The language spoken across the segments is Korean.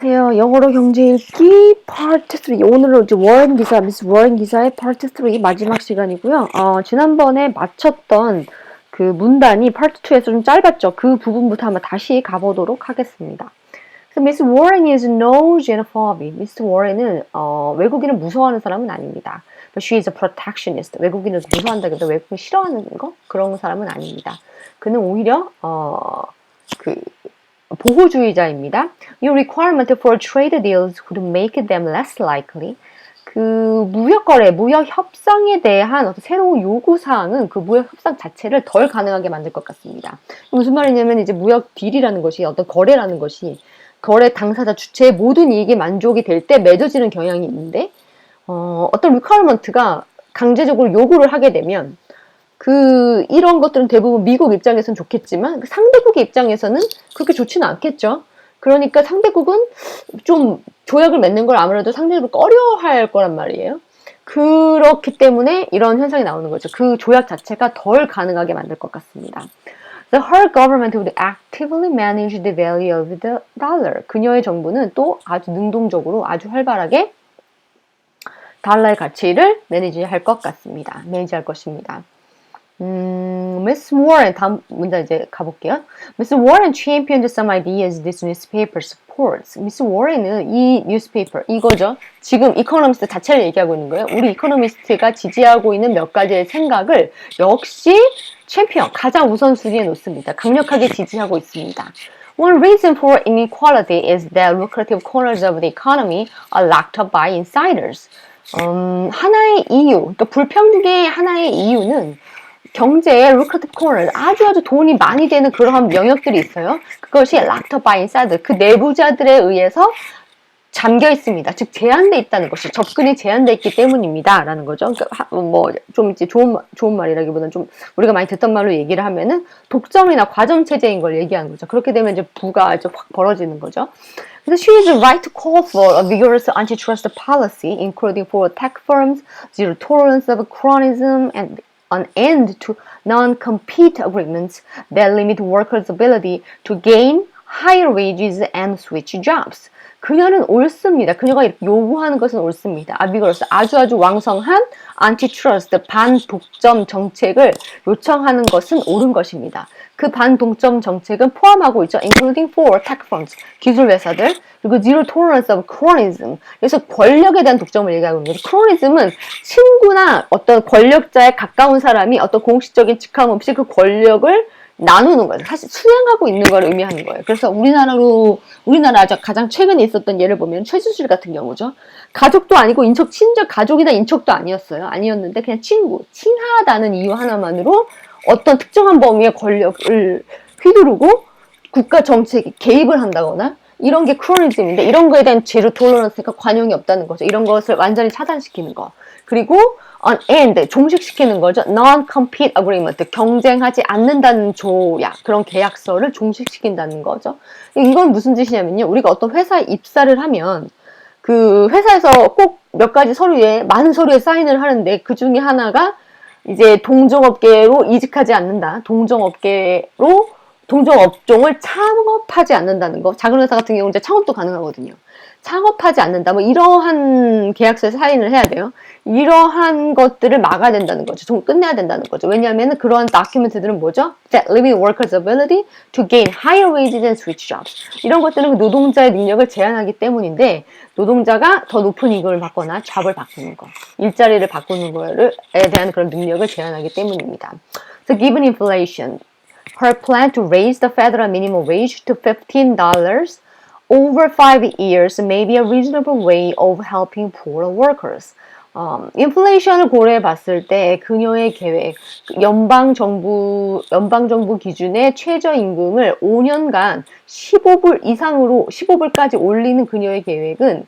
안녕하세요. 영어로 경제 읽기 파트 3. 오늘은 이제 워렌 기사, 미스 워렌 기사의 파트 3 마지막 시간이고요. 지난번에 마쳤던 그 문단이 파트 2에서 좀 짧았죠. 그 부분부터 한번 다시 가보도록 하겠습니다. 그래서 미스 워렌 is no xenophobe. 미스 워렌은 외국인을 무서워하는 사람은 아닙니다. But she is a protectionist. 외국인을 무서워한다기보다 외국인 싫어하는 거 그런 사람은 아닙니다. 그는 오히려 그 보호주의자입니다. Your requirement for trade deals would make them less likely. 그 무역거래, 무역협상에 대한 어떤 새로운 요구사항은 그 무역협상 자체를 덜 가능하게 만들 것 같습니다. 무슨 말이냐면 이제 무역 딜이라는 것이 어떤 거래라는 것이 거래 당사자 주체의 모든 이익이 만족이 될 때 맺어지는 경향이 있는데 어떤 requirement가 강제적으로 요구를 하게 되면 이런 것들은 대부분 미국 입장에서는 좋겠지만 상대국의 입장에서는 그렇게 좋지는 않겠죠. 그러니까 상대국은 좀 조약을 맺는 걸 아무래도 상대적으로 꺼려할 거란 말이에요. 그렇기 때문에 이런 현상이 나오는 거죠. 그 조약 자체가 덜 가능하게 만들 것 같습니다. The her government would actively manage the value of the dollar. 그녀의 정부는 또 아주 능동적으로 아주 활발하게 달러의 가치를 매니지할 것 같습니다. 매니지할 것입니다. Miss Warren, 다음 문장 이제 가볼게요. Miss Warren championed some ideas this newspaper supports. Miss Warren은 이 뉴스페이퍼, 이거죠. 지금 이코노미스트 자체를 얘기하고 있는 거예요. 우리 이코노미스트가 지지하고 있는 몇 가지의 생각을 역시 챔피언, 가장 우선순위에 놓습니다. 강력하게 지지하고 있습니다. One reason for inequality is that lucrative corners of the economy are locked up by insiders. 하나의 이유, 그러니까 불평등의 하나의 이유는 경제의 lucrative corner, 아주 돈이 많이 되는 그러한 영역들이 있어요. 그것이 locked up by insider, 그 내부자들에 의해서 잠겨 있습니다. 즉 제한돼 있다는 것이 접근이 제한돼 있기 때문입니다. 라는 거죠. 그러니까 좀 이제 좋은 말이라기보다는 좀 우리가 많이 듣던 말로 얘기를 하면은 독점이나 과점 체제인 걸 얘기하는 거죠. 그렇게 되면 이제 부가 이제 확 벌어지는 거죠. 그래서 she is right to call for a vigorous antitrust policy, including for tech firms, zero tolerance of cronyism, and an end to non-compete agreements that limit workers' ability to gain higher wages and switch jobs. 그녀는 옳습니다. 그녀가 요구하는 것은 옳습니다. 아비거러스 아주 왕성한 안티트러스트 반독점 정책을 요청하는 것은 옳은 것입니다. 그 반독점 정책은 포함하고 있죠. including for tech firms, 기술 회사들, 그리고 zero tolerance of cronyism. 그래서 권력에 대한 독점을 얘기하고 있는 거죠. cronyism은 친구나 어떤 권력자에 가까운 사람이 어떤 공식적인 직함 없이 그 권력을 나누는 거예요. 사실 수행하고 있는 걸 의미하는 거예요. 그래서 우리나라 가장 최근에 있었던 예를 보면 최순실 같은 경우죠. 가족도 아니고 친적 가족이나 인척도 아니었는데 그냥 친하다는 이유 하나만으로 어떤 특정한 범위의 권력을 휘두르고 국가 정책에 개입을 한다거나 이런 게 크로니즘인데 이런 거에 대한 제로 톨러런스가 관용이 없다는 거죠. 이런 것을 완전히 차단시키는 거. 그리고 on end 종식시키는 거죠. non-compete agreement 경쟁하지 않는다는 조약 그런 계약서를 종식시킨다는 거죠. 이건 무슨 뜻이냐면요. 우리가 어떤 회사에 입사를 하면 그 회사에서 꼭 몇 가지 많은 서류에 사인을 하는데 그 중에 하나가 이제 동종업계로 이직하지 않는다. 동종업종을 창업하지 않는다는 거. 작은 회사 같은 경우는 이제 창업도 가능하거든요. 창업하지 않는다. 이러한 계약서에 사인을 해야 돼요. 이러한 것들을 막아야 된다는 거죠. 좀 끝내야 된다는 거죠. 왜냐하면 그러한 다큐멘트들은 뭐죠? That limit workers' ability to gain higher wages and switch jobs. 이런 것들은 노동자의 능력을 제한하기 때문인데 노동자가 더 높은 임금을 받거나 잡을 바꾸는 거, 일자리를 바꾸는 거에 대한 그런 능력을 제한하기 때문입니다. So given inflation, her plan to raise the federal minimum wage to $15 over 5 years may be a reasonable way of helping poor workers. 인플레이션을 고려해 봤을 때 그녀의 계획, 연방정부 기준의 최저임금을 5년간 15불까지 올리는 그녀의 계획은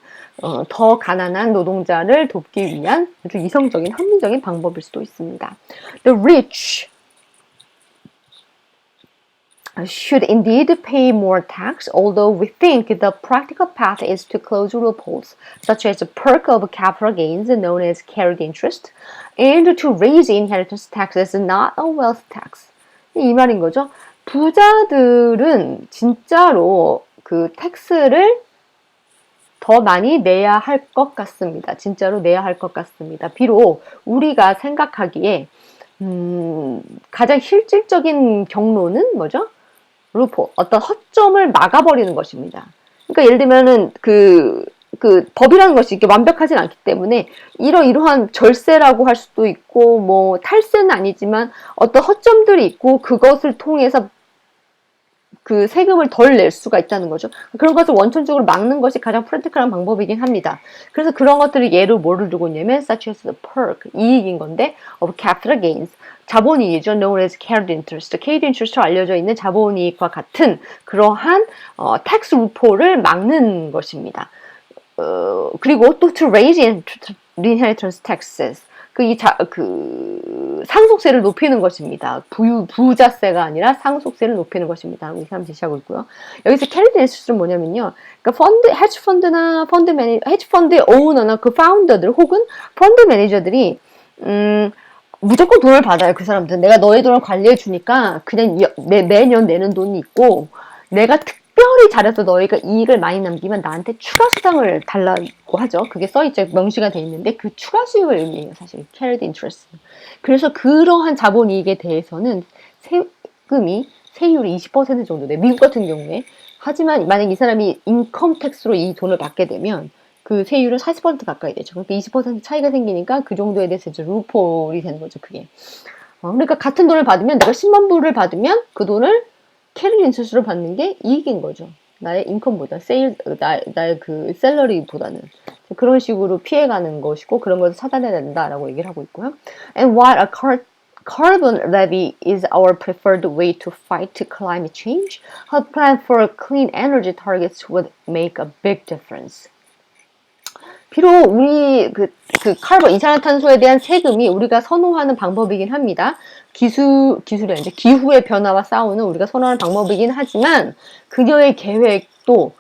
더 가난한 노동자를 돕기 위한 아주 이성적인 합리적인 방법일 수도 있습니다. The rich should indeed pay more tax, although we think the practical path is to close loopholes, such as the perk of capital gains known as carried interest, and to raise inheritance tax as not a wealth tax. 이 말인 거죠. 부자들은 진짜로 그 텍스를 더 많이 내야 할 것 같습니다. 진짜로 내야 할 것 같습니다. 비록 우리가 생각하기에 가장 실질적인 경로는 뭐죠? 루포, 어떤 허점을 막아버리는 것입니다. 그러니까 예를 들면은 법이라는 것이 이렇게 완벽하진 않기 때문에 이러한 절세라고 할 수도 있고 뭐 탈세는 아니지만 어떤 허점들이 있고 그것을 통해서 그 세금을 덜 낼 수가 있다는 거죠. 그런 것을 원천적으로 막는 것이 가장 프랙티컬한 방법이긴 합니다. 그래서 그런 것들을 예로 뭐를 두고 있냐면 such as the perk, 이익인 건데 of capital gains, 자본이익이죠. known as carried interest, carried interest로 알려져 있는 자본이익과 같은 그러한 tax loophole를 막는 것입니다. 그리고 또 to raise inheritance taxes, 상속세를 높이는 것입니다. 부자세가 아니라 상속세를 높이는 것입니다. 이 사람 제시하고 있고요. 여기서 carried interest는 뭐냐면요. 그러니까 헤지펀드의 오너나 그 파운더들 혹은 펀드 매니저들이, 무조건 돈을 받아요. 그 사람들은. 내가 너의 돈을 관리해 주니까 그냥 매년 내는 돈이 있고, 내가 특별히 잘해서 너희가 이익을 많이 남기면 나한테 추가 수당을 달라고 하죠. 그게 써있죠. 명시가 돼 있는데 그 추가 수익을 의미해요. 사실 carried interest. 그래서 그러한 자본이익에 대해서는 세율이 20% 정도 돼. 미국 같은 경우에. 하지만 만약 이 사람이 인컴 텍스로 이 돈을 받게 되면 그 세율은 40% 가까이 되죠. 그러니까 20% 차이가 생기니까 그 정도에 대해서 이제 루폴이 되는 거죠. 그게. 그러니까 같은 돈을 받으면 내가 10만 불을 받으면 그 돈을 캐리 인수수로 받는 게 이익인 거죠. 나의 인컴보다 나의 그 셀러리보다는 그런 식으로 피해가는 것이고 그런 것을 차단해야 된다라고 얘기를 하고 있고요. And while a carbon levy is our preferred way to fight climate change, her plan for clean energy targets would make a big difference. 비록 우리 카본 이산화탄소에 대한 세금이 우리가 선호하는 방법이긴 합니다. 기술이 아니죠. 기후의 변화와 싸우는 우리가 선호하는 방법이긴 하지만 그녀의 계획도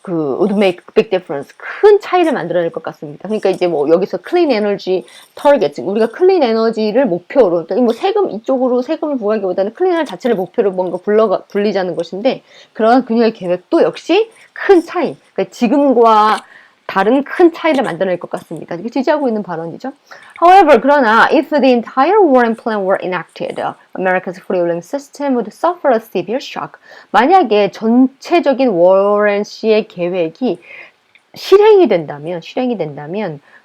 would make a big difference. 큰 차이를 만들어낼 것 같습니다. 그러니까 이제 뭐 여기서 clean energy target, 우리가 클린 에너지를 목표로, 뭐 이쪽으로 세금을 부과하기보다는 클린 에너지 자체를 목표로 뭔가 불리자는 것인데, 그러한 그녀의 계획도 역시 큰 차이. 그러니까 지금과 다른 큰 차이를 만들어낼 것 같습니다. 이게 지지하고 있는 발언이죠. However, 그러나 if the entire Warren plan were enacted, America's free-wheeling system would suffer a severe shock. 만약에 전체적인 워렌 씨의 계획이 실행이 된다면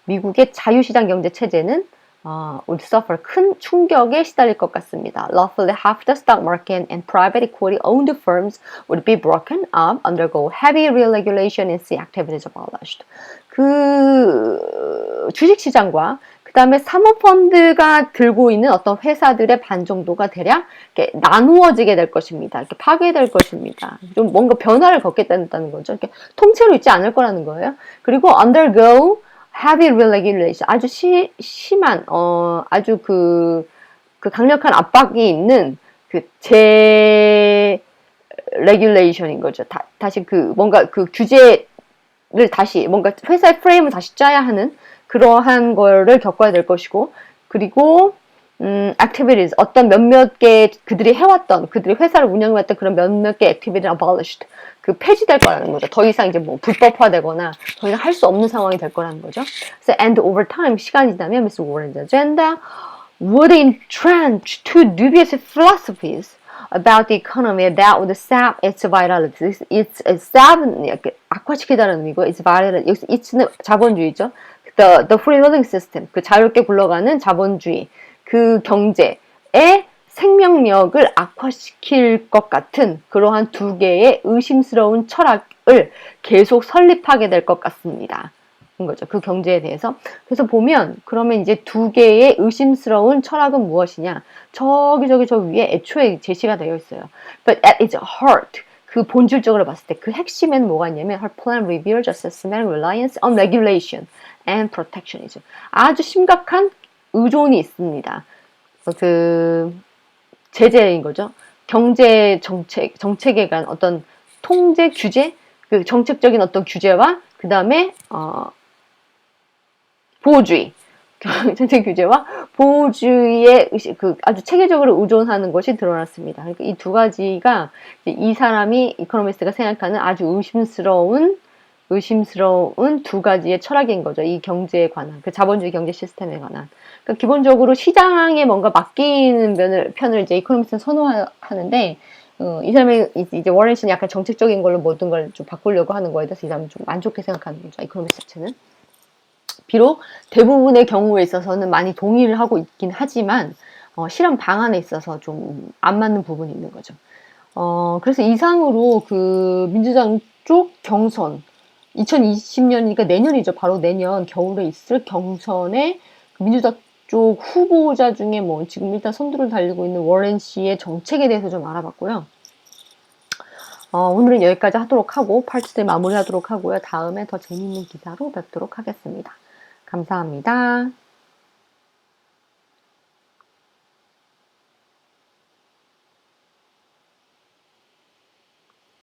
미국의 자유시장 경제 체제는 would suffer 큰 충격에 시달릴 것 같습니다. Roughly half the stock market and private equity-owned firms would be broken up, undergo heavy re-regulation and see activities abolished. 주식시장과 그 다음에 사모펀드가 들고 있는 어떤 회사들의 반 정도가 대략 이렇게 나누어지게 될 것입니다. 이렇게 파괴될 것입니다. 좀 뭔가 변화를 겪겠다는 거죠. 이렇게 통째로 있지 않을 거라는 거예요. 그리고 undergo heavy regulation, 아주 심한 아주 강력한 압박이 있는 regulation인 거죠. 다시 뭔가 규제를 다시 뭔가 회사의 프레임을 다시 짜야 하는 그러한 거를 겪어야 될 것이고, 그리고 activities, 어떤 몇몇 개 그들이 회사를 운영해왔던 그런 몇몇 개 activities abolished, 폐지될 거라는 거죠. 더 이상 이제 뭐 불법화되거나 더 이상 할 수 없는 상황이 될 거라는 거죠. 그래서 and over time, 시간이 지나면 Mr. Warren's agenda would entrench two dubious philosophies about the economy that would sap its vitality. It's 악화시키다는 의미고, its vitality. 여기서 it'는 자본주의죠. The free-wheeling system, 자유롭게 굴러가는 자본주의, 경제의 생명력을 악화시킬 것 같은 그러한 두 개의 의심스러운 철학을 계속 설립하게 될 것 같습니다. 거죠. 그 경제에 대해서. 그래서 보면 그러면 이제 두 개의 의심스러운 철학은 무엇이냐? 저 위에 애초에 제시가 되어 있어요. But at its heart, 본질적으로 봤을 때 그 핵심에는 뭐가 있냐면 her plan reveals a systematic reliance on regulation and protectionism. 아주 심각한 의존이 있습니다. 제재인 거죠. 경제 정책에 관한 어떤 통제 규제, 정책적인 어떤 규제와 그 다음에 보호주의, 정책 규제와 보호주의에 아주 체계적으로 의존하는 것이 드러났습니다. 그러니까 이 두 가지가 이 사람이 이코노미스트가 생각하는 아주 의심스러운 의심스러운 두 가지의 철학인 거죠. 이 경제에 관한, 그 자본주의 경제 시스템에 관한. 그러니까 기본적으로 시장에 뭔가 맡기는 편을 이제 이코노미스트는 선호하는데, 이 사람이 이제 워렌 씨는 약간 정책적인 걸로 모든 걸 좀 바꾸려고 하는 거에 대해서 이 사람은 좀 안 좋게 생각하는 거죠. 이코노미스트는. 비록 대부분의 경우에 있어서는 많이 동의를 하고 있긴 하지만, 실험 방안에 있어서 좀 안 맞는 부분이 있는 거죠. 그래서 이상으로 그 민주당 쪽 경선, 2020년이니까 내년이죠. 바로 내년 겨울에 있을 경선에 그 민주당 쪽 후보자 중에 뭐 지금 일단 선두를 달리고 있는 워렌 씨의 정책에 대해서 좀 알아봤고요. 오늘은 여기까지 하도록 하고 파트 3 마무리하도록 하고요. 다음에 더 재미있는 기사로 뵙도록 하겠습니다. 감사합니다.